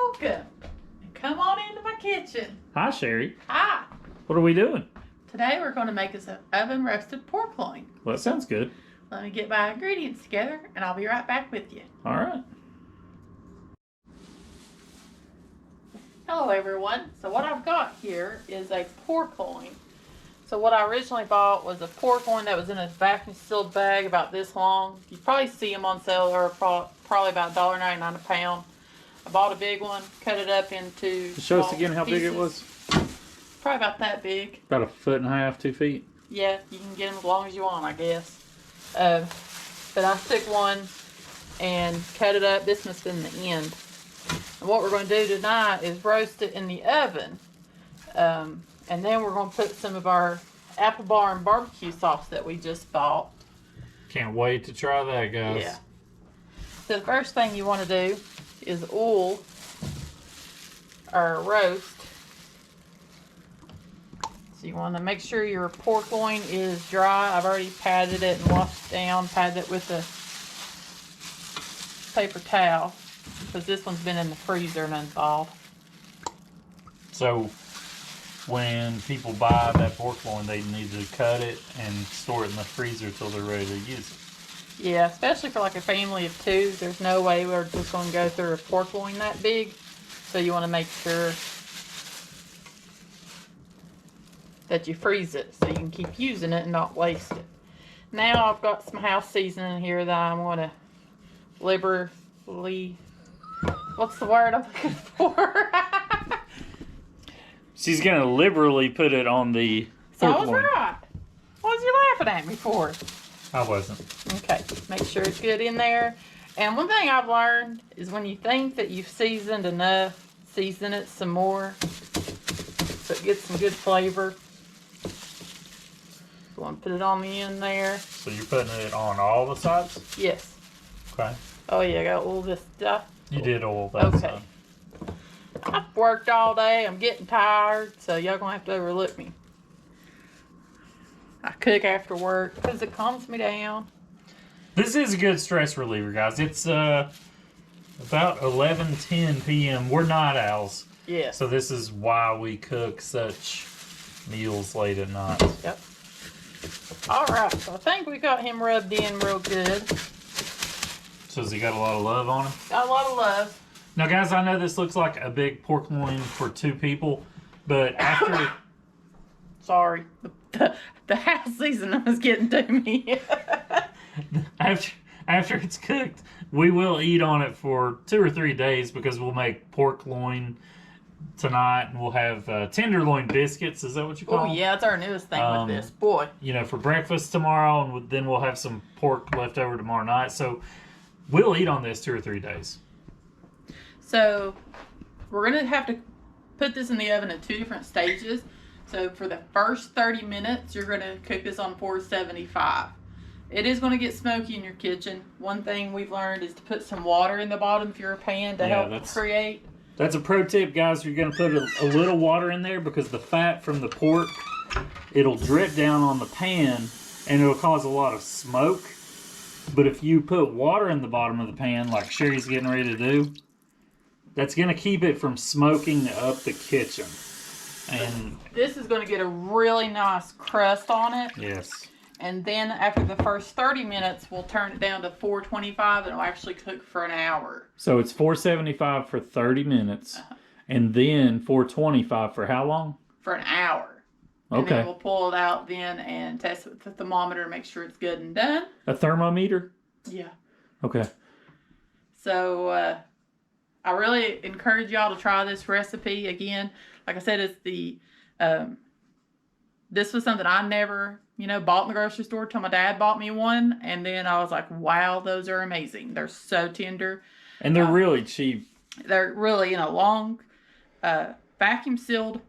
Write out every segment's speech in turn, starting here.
welcome. Come on into my kitchen. Hi, Sherry. Hi. What are we doing? Today we're going to make us an oven roasted pork loin. Well, that sounds good. Let me get my ingredients together and I'll be right back with you. All right. Hello everyone. So what I've got here is a pork loin. So what I originally bought was a pork loin that was in a vacuum sealed bag about this long. You probably see them on sale. They're probably about $1.99 a pound. I bought a big one, cut it up into Show us again how big it was. Probably about that big. About 1.5 feet, 2 feet. Yeah, you can get them as long as you want, I guess. But I took one and cut it up. This must have been the end. And what we're going to do tonight is roast it in the oven. And then we're going to put some of our apple bar and barbecue sauce that we just bought. Can't wait to try that, guys. Yeah. So the first thing you want to do is oil our roast. So you want to make sure your pork loin is dry. I've already patted it and washed it down, patted it with a paper towel because this one's been in the freezer and unthawed. So when people buy that pork loin, they need to cut it and store it in the freezer till they're ready to use it. Yeah, especially for like a family of two. There's no way we're just going to go through a pork loin that big. So you want to make sure that you freeze it so you can keep using it and not waste it. Now I've got some house seasoning here that I'm going to liberally, what's the word I'm looking for? She's going to liberally put it on the So pork I was loin. right. What was you laughing at me for? I wasn't. Okay, make sure it's good in there. And one thing I've learned is when you think that you've seasoned enough, season it some more so it gets some good flavor. You want to put it on the end there. So you're putting it on all the sides? Yes. Okay. Oh yeah, I got all this stuff. You did all that Okay. stuff. I've worked all day. I'm getting tired, so y'all gonna have to overlook me. I cook after work because it calms me down. This is a good stress reliever, guys. It's about 11:10 p.m. We're night owls. Yeah. So this is why we cook such meals late at night. Yep. All right, so I think we got him rubbed in real good. So has he got a lot of love on him? Got a lot of love. Now, guys, I know this looks like a big pork loin for 2 people, but after... Sorry. The house seasoning was getting to me. after it's cooked, we will eat on it for 2 or 3 days because we'll make pork loin tonight and we'll have tenderloin biscuits. Is that what you call them? Oh, yeah, that's our newest thing with this. Boy. You know, for breakfast tomorrow, and then we'll have some pork left over tomorrow night. So we'll eat on this 2 or 3 days. So we're going to have to put this in the oven at 2 different stages. So for the first 30 minutes, you're going to cook this on 475. It is going to get smoky in your kitchen. One thing we've learned is to put some water in the bottom of your pan to help create. That's a pro tip, guys. You're going to put a little water in there because the fat from the pork, it'll drip down on the pan and it'll cause a lot of smoke. But if you put water in the bottom of the pan, like Sherry's getting ready to do, that's going to keep it from smoking up the kitchen. And this is going to get a really nice crust on it. Yes. And then after the first 30 minutes, we'll turn it down to 425 and it'll actually cook for an hour. So it's 475 for 30 minutes and then 425 for how long? For an hour. Okay. And then we'll pull it out then and test it with the thermometer to make sure it's good and done. A thermometer? Yeah. Okay. So I really encourage y'all to try this recipe. Again, like I said, it's the this was something I never, bought in the grocery store till my dad bought me one. And then I was like, wow, those are amazing. They're so tender. And they're really cheap. They're really in a long vacuum sealed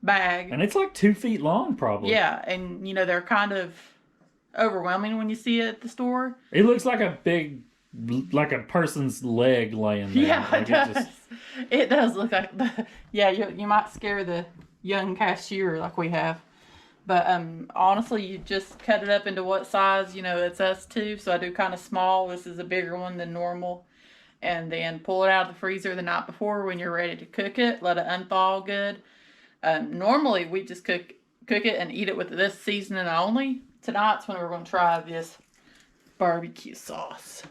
bag. And it's like 2 feet long, probably. Yeah. And, they're kind of overwhelming when you see it at the store. It looks like a big, like a person's leg laying there. Yeah, like it does. It does look like you might scare the young cashier like we have. But honestly, you just cut it up into what size, it's us two. So I do kind of small. This is a bigger one than normal. and then pull it out of the freezer the night before when you're ready to cook it. Let it unthaw good. Normally we just cook it and eat it with this seasoning only. Tonight's when we're going to try this barbecue sauce.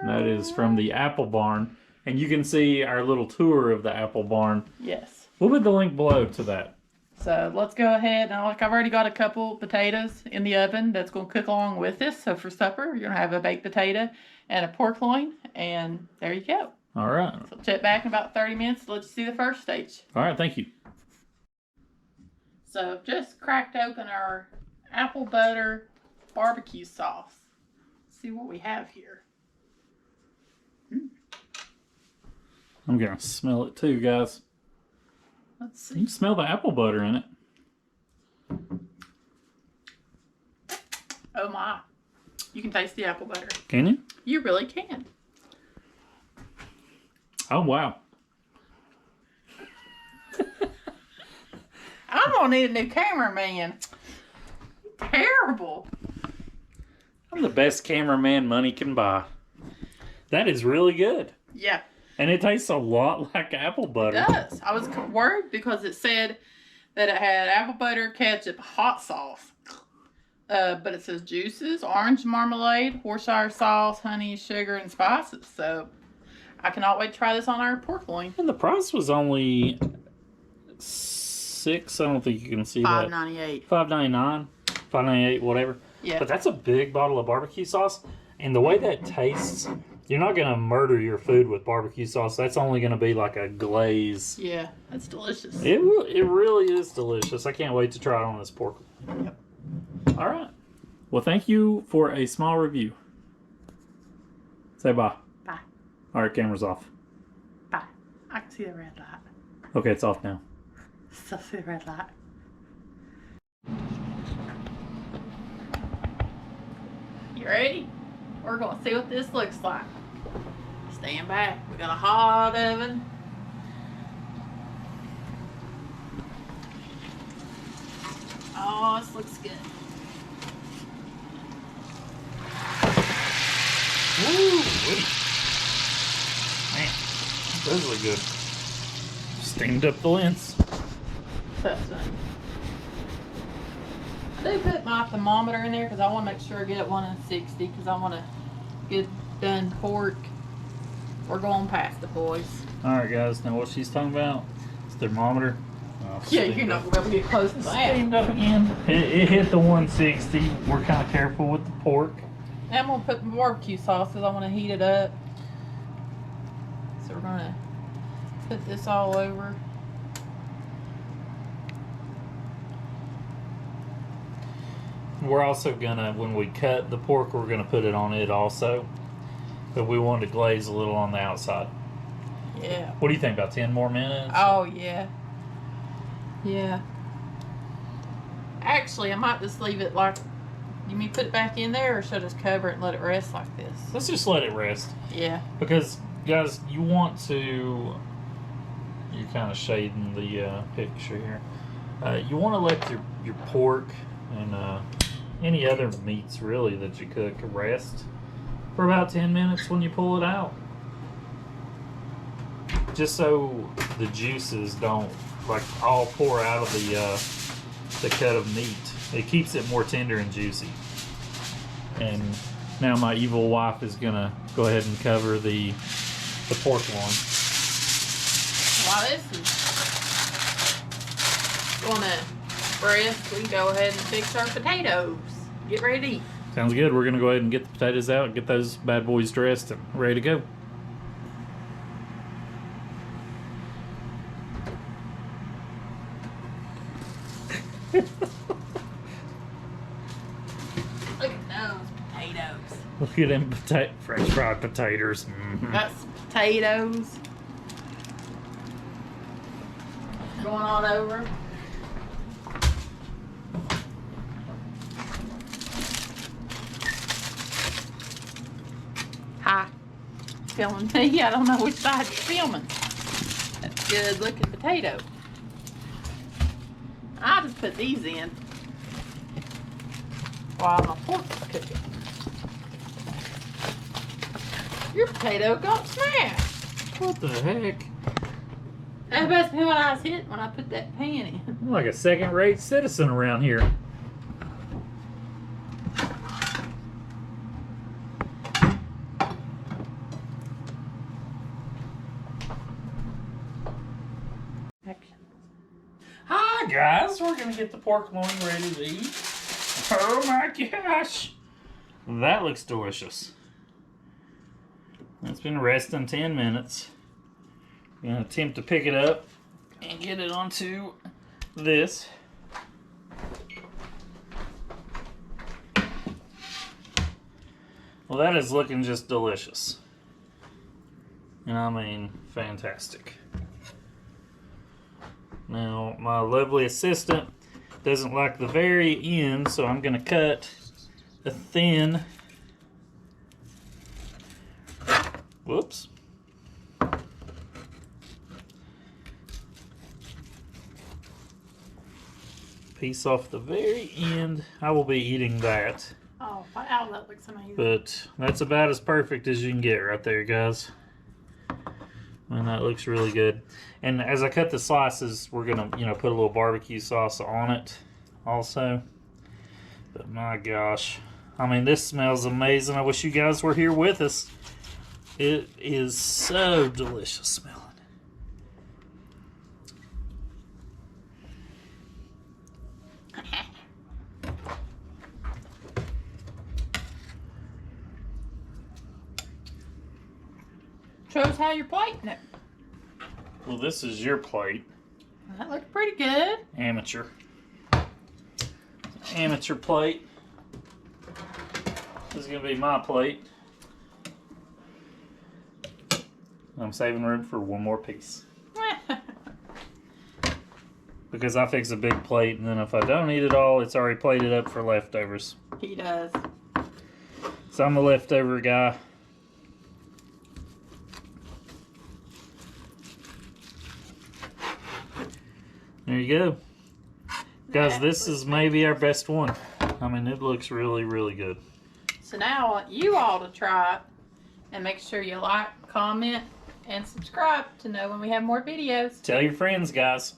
That is from the Apple Barn. And you can see our little tour of the Apple Barn. Yes. We'll put the link below to that. So let's go ahead. Now, like I've already got a couple potatoes in the oven that's going to cook along with this. So for supper, you're going to have a baked potato and a pork loin. And there you go. All right. So check back in about 30 minutes. Let's see the first stage. All right, thank you. So just cracked open our apple butter barbecue sauce. Let's see what we have here. I'm going to smell it too, guys. Let's You see. can smell the apple butter in it. Oh my. You can taste the apple butter. Can you? You really can. Oh, wow. I'm going to need a new cameraman. Terrible. I'm the best cameraman money can buy. That is really good. Yeah. And it tastes a lot like apple butter. It does. I was worried because it said that it had apple butter, ketchup, hot sauce. But it says juices, orange marmalade, horseradish sauce, honey, sugar, and spices. So I cannot wait to try this on our pork loin. And the price was only $6. I don't think you can see that. $5.98. $5.99, $5.98, whatever. Yeah. But that's a big bottle of barbecue sauce. And the way that tastes, you're not going to murder your food with barbecue sauce. That's only going to be like a glaze. Yeah, that's delicious. It really is delicious. I can't wait to try it on this pork. Yep. All right. Well, thank you for a small review. Say bye. Bye. All right, camera's off. Bye. I can see the red light. Okay, it's off now. So see the red light. You ready? We're going to see what this looks like. Stand back. We got a hot oven. Oh, this looks good. Woo! Man, it does look good. Steamed up the lens. That's nice. I do put my thermometer in there because I want to make sure I get it 160 because I want to get done pork. We're going past it, boys. All right, guys. Now what she's talking about? It's thermometer. Oh, Yeah, you're not going to be able to get close to that. Steamed up again. It hit the 160. We're kind of careful with the pork. Now I'm going to put my barbecue sauce because I want to heat it up. So we're going to put this all over. We're also gonna, when we cut the pork, we're gonna put it on it also. But we want to glaze a little on the outside. Yeah. What do you think, about 10 more minutes? Oh, yeah. Yeah. Actually, I might just leave it like, you mean put it back in there or should I just cover it and let it rest like this? Let's just let it rest. Yeah. Because, guys, you want to, you're kind of shading the picture here. You want to let your pork and any other meats really that you cook rest for about 10 minutes when you pull it out. Just so the juices don't like all pour out of the cut of meat. It keeps it more tender and juicy. And now my evil wife is gonna go ahead and cover the pork loin. While this is gonna rest, we can go ahead and fix our potatoes. Get ready to eat. Sounds good. We're gonna go ahead and get the potatoes out, get those bad boys dressed and ready to go. Look at those potatoes. Look at them French fried potatoes. Mm-hmm. Got some potatoes. Going on over. Hi. Filming me. I don't know which side you're filming. That's a good looking potato. I'll just put these in while my pork's cooking. Your potato got smashed. What the heck? That must be what I was hitting when I put that pan in. I'm like a second-rate citizen around here. Hi guys, we're gonna get the pork loin ready to eat. Oh my gosh, that looks delicious. It's been resting 10 minutes. I'm gonna attempt to pick it up and get it onto this. Well, that is looking just delicious. And I mean, fantastic. Now, my lovely assistant doesn't like the very end, so I'm going to cut a thin, whoops, piece off the very end. I will be eating that. Oh, wow, that looks amazing. But that's about as perfect as you can get right there, guys. And that looks really good. And as I cut the slices, we're gonna, put a little barbecue sauce on it also. But my gosh, I mean, this smells amazing. I wish you guys were here with us. It is so delicious smelling. Show us how you're plating it. Well, this is your plate. That looks pretty good. Amateur. Amateur plate. This is going to be my plate. I'm saving room for one more piece. Because I fix a big plate, and then if I don't eat it all, it's already plated up for leftovers. He does. So I'm a leftover guy. There you go. Guys, this is maybe our best one. I mean, it looks really, really good. So now I want you all to try it and make sure you like, comment, and subscribe to know when we have more videos. Tell your friends, guys.